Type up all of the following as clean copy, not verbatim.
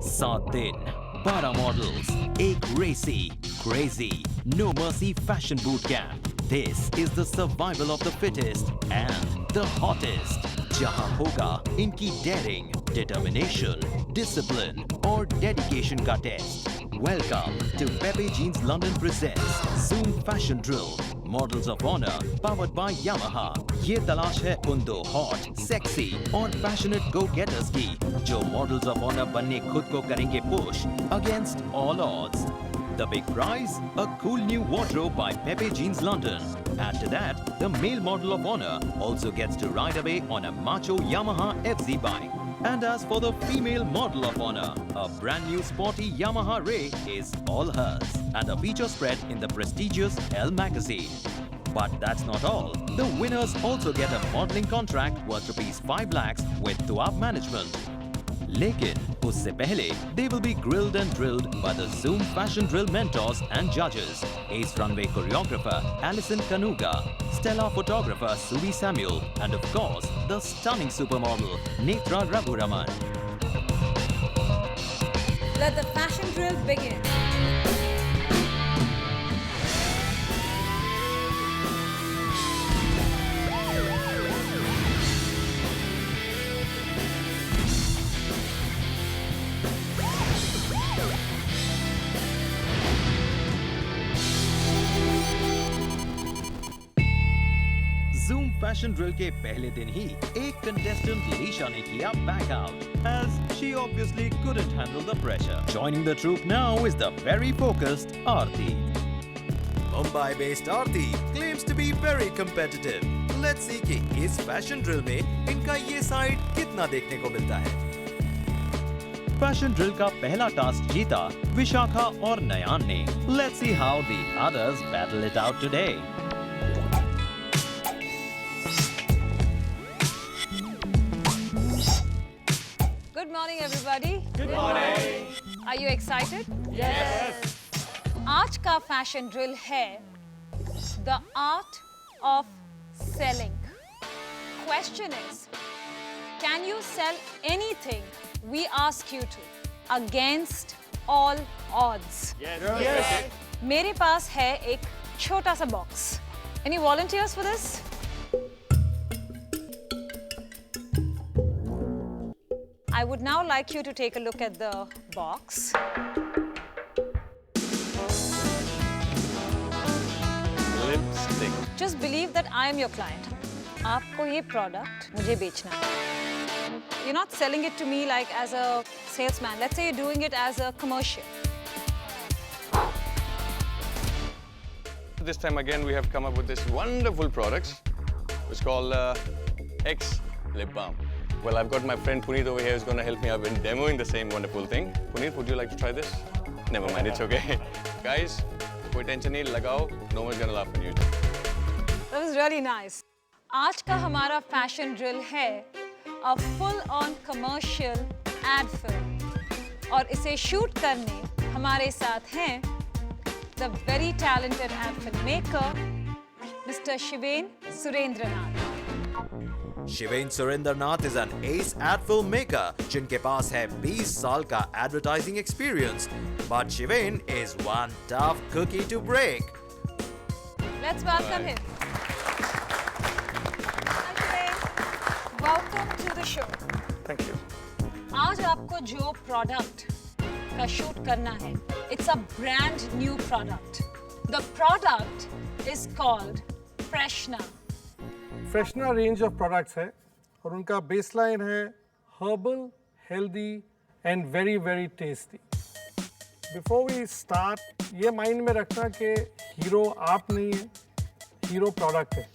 7 दिन 12 मॉडल्स, एक racy crazy no mercy fashion boot camp. This is the survival of the fittest and the hottest. जहां होगा इनकी daring, determination, discipline और dedication का test. Welcome to Pepe Jeans London presents Zoom Fashion Drill. Models of Honor powered by Yamaha. ये तलाश है उन दो hot, sexy और passionate go-getters की जो Models of Honor बनने खुद को करेंगे push against all odds. The big prize? A cool new wardrobe by Pepe Jeans London. Add to that, the male model of honor also gets to ride away on a macho Yamaha FZ bike. And as for the female model of honor, a brand new sporty Yamaha Ray is all hers. And a feature spread in the prestigious Elle magazine. But that's not all. The winners also get a modeling contract worth ₹5 lakhs with Tuap management. लेकिन उससे पहले they will be grilled and drilled by the Zoom Fashion Drill mentors and judges. Ace runway choreographer Alison Kanuga, stellar photographer Subi Samuel, and of course the stunning supermodel Netra Raghuraman. Let the fashion drill begin. Zoom Fashion Drill के पहले दिन ही एक contestant Lisha ने किया back out, as she obviously couldn't handle the pressure. Joining the troupe now is the very focused Aarti. Mumbai-based Aarti claims to be very competitive. Let's see कि इस fashion drill में इनका ये side कितना देखने को मिलता है. Fashion Drill का पहला टास्क जीता विशाखा और नयान ने. Let's see how the others battle it out today. Good morning, everybody. Good morning. Are you excited? Yes. आज का फैशन ड्रिल है The Art of Selling. Question is, can you sell anything we ask you to against all odds? Yes. मेरे पास है एक छोटा सा box. Any volunteers for this? I would now like you to take a look at the box. Lipstick. Just believe that I am your client. आपको ये product मुझे बेचना है. You're not selling it to me like as a salesman. Let's say you're doing it as a commercial. This time again we have come up with this wonderful product. It's called X Lip Balm. Well, I've got my friend Puneet over here who's going to help me out in demoing the same wonderful thing. Puneet, would you like to try this? Never mind, it's okay. Guys, कोई tension नहीं लगाओ. No one's going to laugh at you. That was really nice. आज का हमारा fashion drill है a full-on commercial ad film. और इसे shoot करने हमारे साथ हैं the very talented ad filmmaker, Mr. Shiven Surendranath. Shiven Surendranath is an ace ad filmmaker जिनके पास है 20 साल का advertising experience. But Shiven is one tough cookie to break. Let's welcome him. Hi, Shiven. Welcome to the show. Thank you. आज आपको जो product का shoot करना है, it's a brand new product. The product is called Freshna. Freshna range of products है और उनका baseline है herbal, healthy and very very tasty. Before we start ये माइंड में रखना कि हीरो आप नहीं है, हीरो प्रोडक्ट है,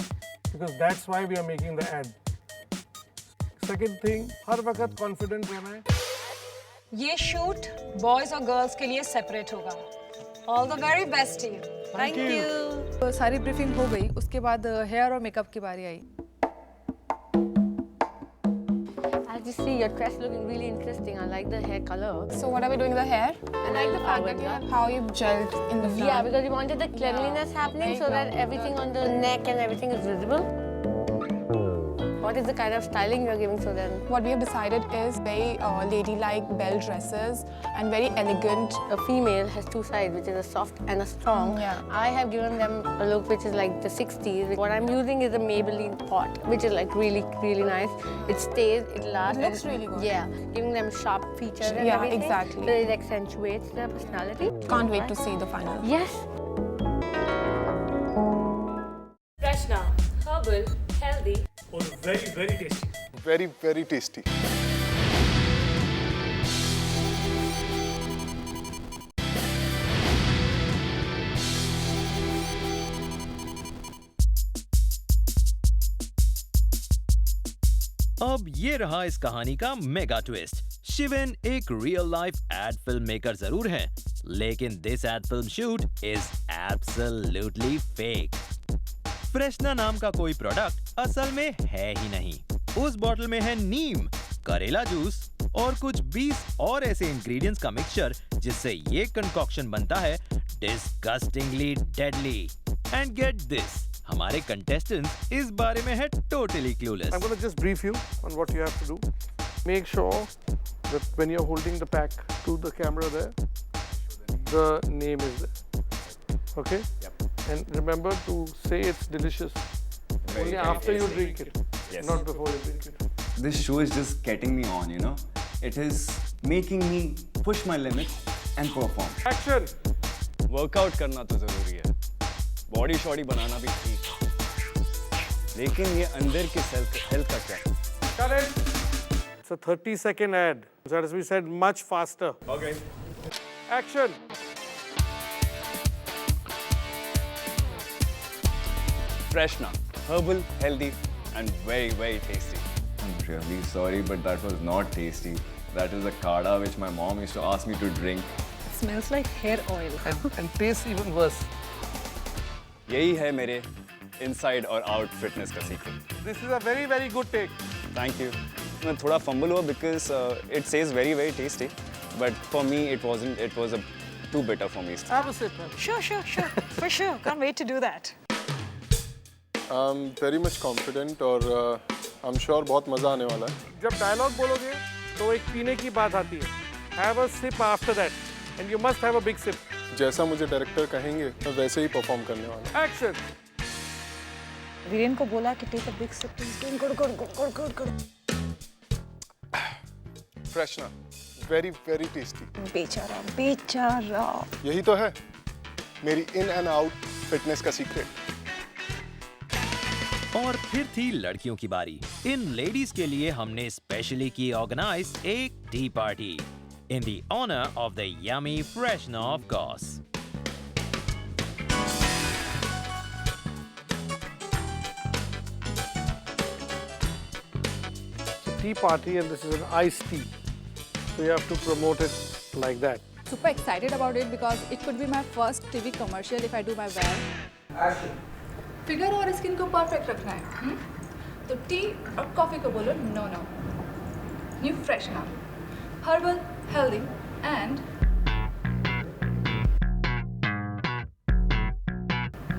because that's why we are making the ad. Second thing, हर वक्त कॉन्फिडेंट रहना है. ये शूट बॉयज और गर्ल्स के लिए सेपरेट होगा. All the very best to you. Thank you. सारी ब्रीफिंग हो गई, उसके बाद हेयर और मेकअप की बारी आई. As you see, your dress looking really interesting. I like the hair color. So what are we doing with the hair? I like the fact that you have How you gelled in the front. yeah, because we wanted the cleanliness happening so that everything on the neck and everything is visible. what is the kind of styling you're giving to them? What we have decided is very ladylike bell dresses and very elegant. A female has two sides, which is a soft and a strong. Yeah. I have given them a look which is like the 60s. What I'm using is a Maybelline pot, which is like really, really nice. It stays, it lasts. It looks really good. Yeah, giving them sharp features and Yeah, everything. exactly. So it accentuates their personality. Can't wait to see the final. Yes. Freshna, herbal, healthy. और very very tasty. Very, very tasty. अब ये रहा इस कहानी का mega twist. Shiven एक real life ad film maker जरूर हैं, लेकिन this ad film shoot is absolutely fake. Freshna नाम का कोई प्रोडक्ट असल में है ही नहीं। उस बॉटल में है नीम, करेला जूस और कुछ 20 और ऐसे इंग्रेडिएंट्स का मिक्सचर जिससे ये कंकॉक्शन बनता है डिस्गस्टिंगली डेडली। एंड गेट दिस, हमारे कंटेस्टेंट्स इस बारे में है totally clueless. I'm going to just brief you on what you have to do. Make sure that when you're holding the pack to the camera there, the name is there. Okay? Yep. And remember to say it's delicious only very after you tasty. drink it, Yes. not before you drink it. This show is just getting me on, you know. It is making me push my limits and perform. Action! Workout करना तो जरूरी है, body shoddy बनाना भी ठीक, लेकिन ये अंदर की हेल्थ का क्या? Correct. It's a 30-second ad. So as we said, much faster. Okay. Action! Freshna, herbal, healthy, and very, very tasty. I'm really sorry, but that was not tasty. That is a kada which my mom used to ask me to drink. Smells like hair oil. And tastes even worse. यही है मेरे inside और out fitness का secret. This is a very, very good take. Thank you. मैं थोड़ा fumble हुआ because it says very very tasty, but for me it was too bitter for me. Have a sip. Sure. For sure. Can't wait to do that. I'm very much confident और I'm sure बहुत मज़ा आने वाला है। जब dialogue बोलोगे तो एक पीने की बात आती है। Have a sip after that, and you must have a big sip. जैसा मुझे डायरेक्टर कहेंगे मैं वैसे ही परफॉर्म करने वाला हूँ। Action! वीरेन को बोला कि take a big sip. He's doing good. Freshna, very, very tasty. बेचारा. यही तो है मेरी इन एंड आउट फिटनेस का सीक्रेट। और फिर थी लड़कियों की बारी। इन लेडीज के लिए हमने स्पेशली की ऑर्गेनाइज एक T party in the honor of the yummy Freshna, of course. Tea party, and this is an iced tea. So you have to promote it like that. Super excited about it because it could be my first TV commercial if I do my well. Action! Figure और skin को perfect रखना है, तो tea और coffee को बोलो no. New Freshna, herbal, healthy and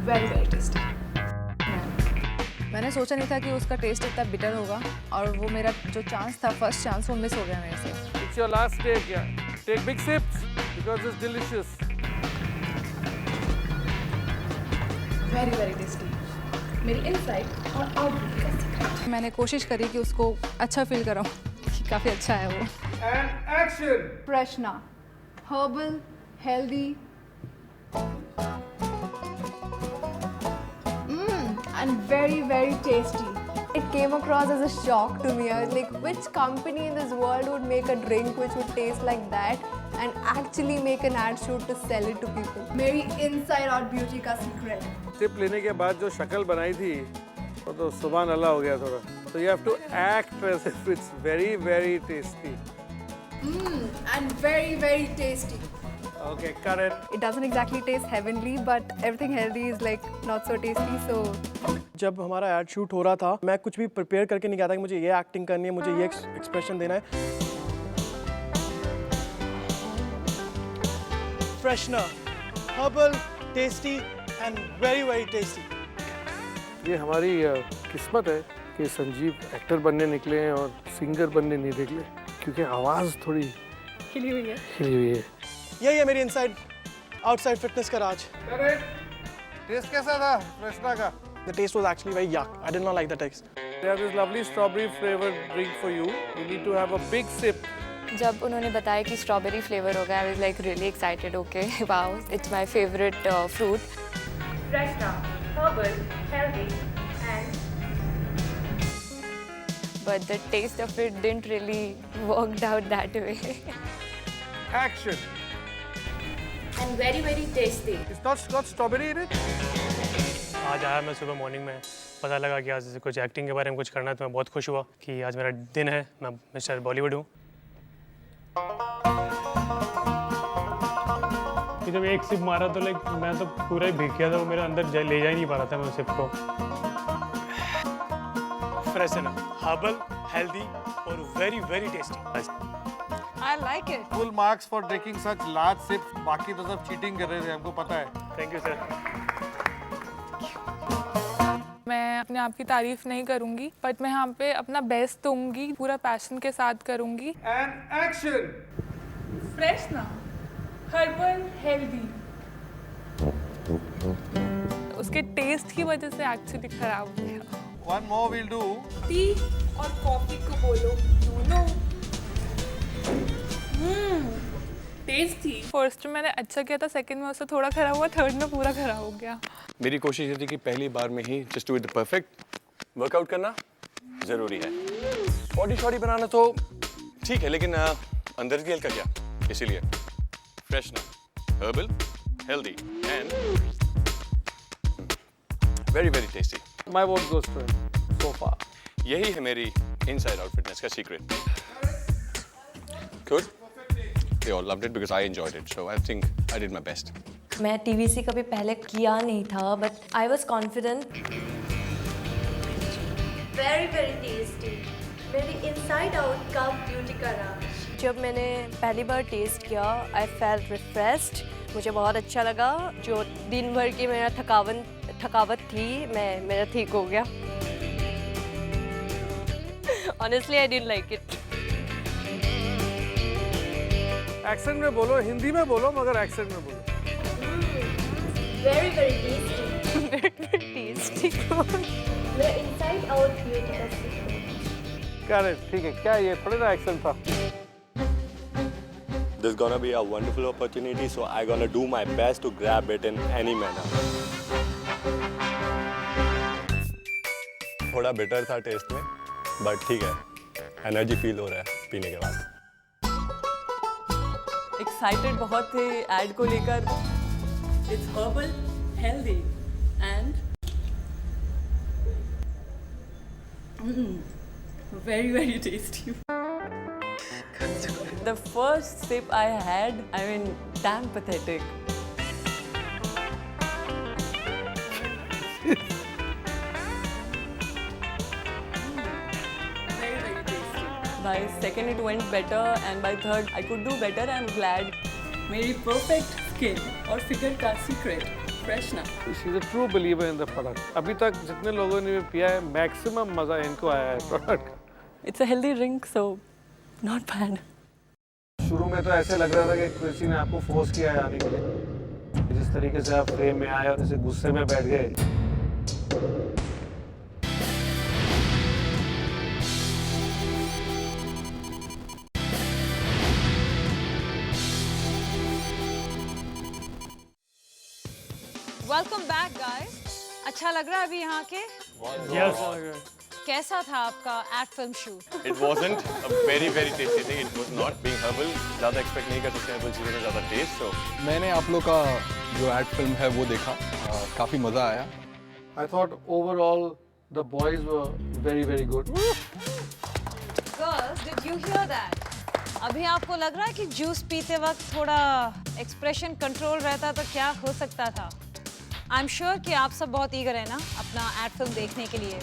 very very tasty. मैंने सोचा नहीं था कि उसका टेस्ट इतना बिटर होगा और वो मेरा जो चांस था, फर्स्ट चांस, वो मिस हो गया मेरे से। It's your last take, yeah. Take big sips because it's delicious. Very very tasty. मेरी इनसाइड और आउटपुट का सीक्रेट। मैंने कोशिश करी कि उसको अच्छा फील कराऊं कि काफ़ी अच्छा है वो। And action! Freshna, herbal, healthy, and very very tasty. It came across as a shock to me. I was like, which company in this world would make a drink which would taste like that and actually make an ad shoot to sell it to people? मेरी inside out beauty का secret. Sip लेने के बाद जो शक्ल बनाई थी वो तो सुभान अल्लाह हो गया थोड़ा। So you have to act as if it's very very tasty. And very very tasty. Okay, correct. It doesn't exactly taste heavenly, but everything healthy is like not so tasty. So जब हमारा ad shoot हो रहा था, मैं कुछ भी prepare करके नहीं गया था कि मुझे ये एक्टिंग करनी है, मुझे ये एक्सप्रेशन देना है। Freshener, herbal, tasty and very very tasty. ये हमारी किस्मत है कि संजीव एक्टर बनने निकले हैं और सिंगर बनने नहीं निकले, क्योंकि आवाज़ थोड़ी हिली हुई है। यही है मेरी इनसाइड आउटसाइड फिटनेस का राज। टेस्ट कैसा था फ्रेशना का? The taste was actually very yuck. I did not like the taste. They have this lovely strawberry flavored drink for you. You need to have a big sip. जब उन्होंने बताया कि strawberry flavour होगा, I was like really excited. Okay, wow, it's my favorite fruit. Fresna, herbal, healthy, and But the taste of it didn't really worked out that way. Action. and very very tasty. It's not got strawberry in it? आज आया मैं सुबह morning में, पता लगा कि आज कुछ एक्टिंग के बारे में कुछ करना है, तो मैं बहुत खुश हुआ कि आज मेरा दिन है, मैं मिस्टर बॉलीवुड हूँ। कि जब एक सिप मारा तो लाइक मैं तो पूरा ही भीग गया था, वो मेरे अंदर ले जा ही नहीं पा रहा था मैं उस सिप को। फ्रेशनर, हर्बल, हेल्दी और very very tasty. I like it. Full marks for drinking such large sips. बाकी तो सब चीटिंग कर रहे थे, हमको पता है। Thank you sir. मैं अपने आप की तारीफ नहीं करूंगी, बट मैं यहाँ पे अपना बेस्ट दूंगी, पूरा पैशन के साथ करूंगी। And action. Freshna, herbal, healthy. उसके टेस्ट की वजह से एक्चुअली खराब हो गया। One more will do. T और कॉफी को बोलो दोनों। टेस्टी। फर्स्ट मैंने अच्छा किया था, सेकंड में उससे थोड़ा खराब हुआ, थर्ड में पूरा खराब हो गया। मेरी कोशिश ये थी कि पहली बार में ही just do it perfect. Workout करना ज़रूरी है। बॉडी शॉडी बनाना तो ठीक है, लेकिन अंदर की हेल्थ का क्या? इसीलिए freshener, herbal, healthy and very very tasty. My vote goes to him so far. यही है मेरी इनसाइड आउट फिटनेस का secret. Good? They all loved it because I enjoyed it, so I think I did my best. मैं TVC कभी पहले किया नहीं था, but I was confident. Very very tasty. मेरी inside out का beauty का राज। जब मैंने पहली बार टेस्ट किया, I felt refreshed. मुझे बहुत अच्छा लगा। जो दिन भर की मेरा थकावट थी, मेरा ठीक हो गया। Honestly, I didn't like it. Accent में बोलो, हिंदी में बोलो, मगर एक्सेंट में बोलो। Very very tasty. Very tasty. मेरा inside out beauty का secret। करेक्ट, ठीक है। क्या ये थोड़ा ना एक्सेंट था? This is gonna be a wonderful opportunity, so I'm gonna do my best to grab it in any manner. थोड़ा बिटर था टेस्ट में, बट ठीक है, एनर्जी फील हो रहा है पीने के बाद। एक्साइटेड बहुत थे ऐड को लेकर। It's herbal, healthy and very very tasty. The first sip I had, I mean, damn pathetic. Very, very tasty. By second it went better, and by third I could do better. I'm glad. मेरी perfect skin और figure का secret, Freshna. She's a true believer in the product. अभी तक जितने लोगों ने पिया है, maximum मजा इनको आया है product। It's a healthy drink, so not bad. शुरू में तो ऐसे लग रहा था कि किसी ने आपको फोर्स किया है आने के लिए। जिस तरीके से आप फ्रेम में आए और ऐसे गुस्से में बैठ गए। Welcome back guys. अच्छा लग रहा है अभी यहाँ के? Yes. कैसा था आपका add film shoot? It wasn't a very very tasty thing. It was not being herbal. ज़्यादा एक्सपेक्ट नहीं कर सकते हैं herbal चीज़ों में ज़्यादा टेस्ट। तो मैंने आप लोग का जो एड फिल्म है वो देखा, काफ़ी मज़ा आया। I thought overall the boys were very very good. Girls, did you hear that? अभी आपको लग रहा है कि जूस पीते वक्त थोड़ा एक्सप्रेशन कंट्रोल रहता तो क्या हो सकता था? I'm sure कि आप सब बहुत ईगर है ना अपना एड फिल्म देखने के लिए।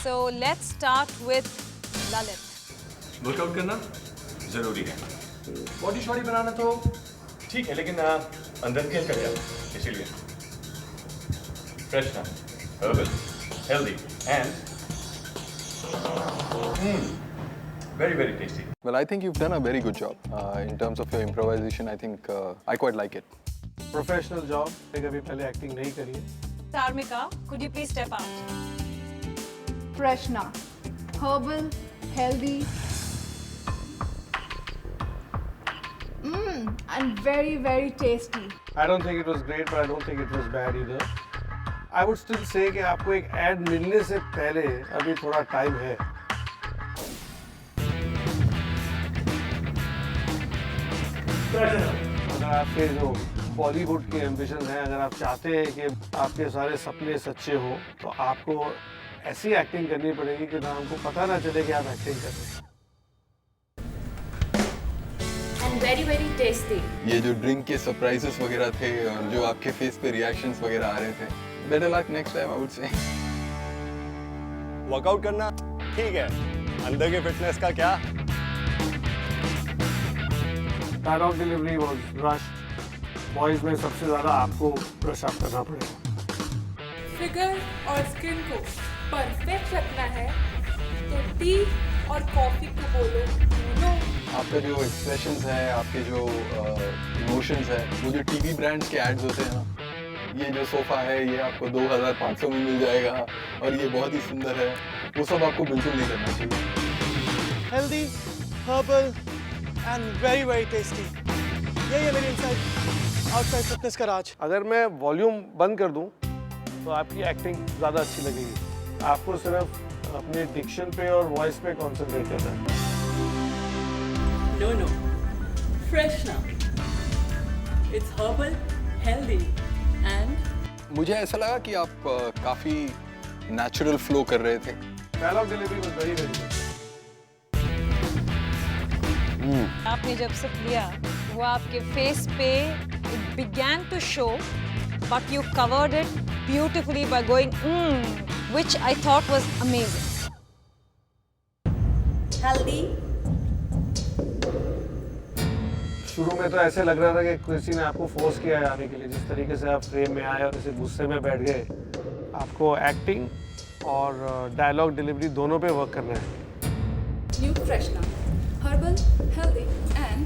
So let's start with Lalit. Workout करना ज़रूरी है। बॉडी शॉडी बनाना तो ठीक है, लेकिन अंदर की हेल्थ का क्या? इसीलिए freshener, herbal, healthy and Very, very tasty. Well, I think you've done a very good job in terms of your improvisation. I think I quite like it. Professional job, कभी पहले एक्टिंग नहीं करी है. Dharmika, could you please step out? Freshna, herbal, healthy, and very, very tasty. I don't think it was great, but I don't think it was bad either. I would still say कि आपको एक ad मिलने से पहले अभी थोड़ा time है. अगर आपके जो बॉलीवुड के एम्बिशन हैं, अगर आप चाहते हैं कि आपके सारे सपने सच्चे हो, तो आपको ऐसी एक्टिंग करनी पड़ेगी कि ना हमको पता ना चले कि आप एक्टिंग कर रहे हैं. And very, very tasty. ये जो ड्रिंक के सरप्राइजेस वगैरह थे और जो आपके फेस पे रिएक्शंस वगैरह आ रहे थे, better luck next time I would say. Workout करना ठीक है, अंदर के फिटनेस का क्या? Dialogue delivery was rushed. Boys में सबसे ज़्यादा आपको ब्रश अप करना पड़ेगा. फिगर और स्किन को परफेक्ट रखना है तो टी और कॉफी को बोलो नो. आपके जो एक्सप्रेशंस हैं, आपके जो इमोशंस हैं, वो जो टीवी ब्रांड्स के एड्स होते हैं ना, ये जो सोफ़ा है ये आपको 2500 में मिल जाएगा और ये बहुत ही सुंदर है, वो सब आपको बिल्कुल नहीं करना चाहिए. Healthy, herbal and very very tasty. यही है मेरी इनसाइड आउटसाइड फिटनेस का राज. अगर मैं वॉल्यूम बंद कर दूं तो आपकी एक्टिंग ज़्यादा अच्छी लगेगी. आपको सिर्फ अपने डिक्शन पे और वॉइस पे कॉन्सेंट्रेट करना है. No. Freshna. It's herbal, healthy, and मुझे ऐसा लगा कि आप काफ़ी नेचुरल फ्लो कर रहे थे. Dialogue delivery was very very good. आपने जब सिप लिया, वो आपके फेस पे it began to show, but you covered it beautifully by going which I thought was amazing. Healthy. शुरू में तो ऐसे लग रहा था कि किसी ने आपको फोर्स किया है आने के लिए. जिस तरीके से आप फ्रेम में आए और ऐसे गुस्से में बैठ गए, आपको एक्टिंग और डायलॉग डिलीवरी दोनों पे वर्क करना है. New Freshna, herbal, healthy, and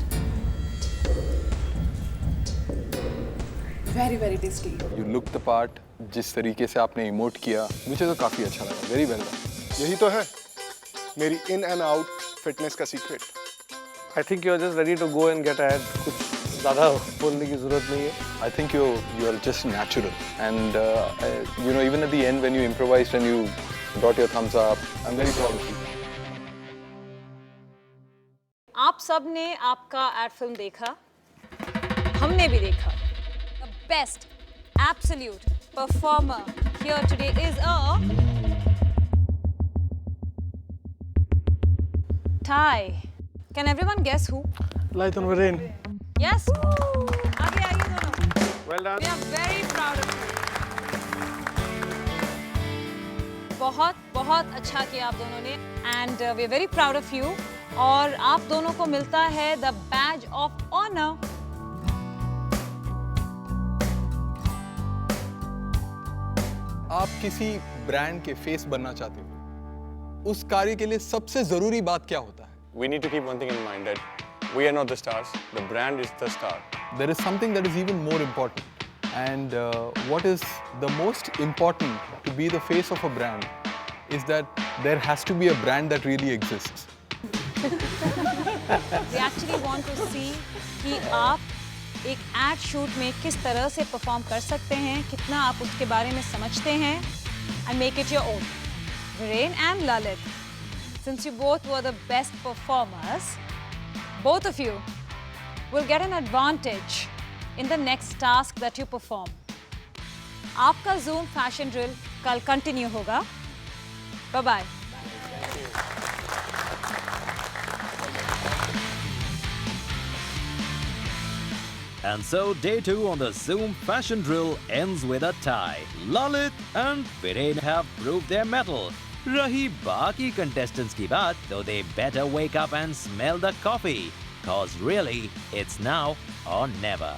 very, very tasty. You looked the part. जिस तरीके से आपने इमोट किया, मुझे तो काफ़ी अच्छा लगा. Very well done. यही तो है मेरी इन एंड आउट फिटनेस का secret. I think you are just ready to go and get ahead. कुछ ज़्यादा बोलने की ज़रूरत नहीं है. I think you are just natural, and you know, even at the end when you improvised and you brought your thumbs up, I'm very proud of you. आप सब ने आपका एड फिल्म देखा, हमने भी देखा. The best absolute performer here today is a tie. Can everyone guess who? Light on Viren. Yes. आगे आइए दोनों. Well done. We are very proud of you. बहुत अच्छा किया आप दोनों ने, and we are very proud of you. और आप दोनों को मिलता है the badge of honor. आप किसी ब्रांड के फेस बनना चाहते हो, उस कार्य के लिए सबसे जरूरी बात क्या होता है? We need to keep one thing in mind, that we are not the stars, the brand is the star. There is something that is even more important, and what is the most important to be the face of a brand is that there has to be a brand that really exists. We actually want to see कि आप एक ad shoot में किस तरह से perform कर सकते हैं, कितना आप उसके बारे में समझते हैं, and make it your own. Viren and Lalit, since you both were the best performers, both of you will get an advantage in the next task that you perform. आपका Zoom fashion drill कल continue होगा. Bye bye. And so day 2 on the Zoom fashion drill ends with a tie. Lalit and Viren have proved their mettle. Rahi baaki contestants ki baat, though they better wake up and smell the coffee. Cause really, it's now or never.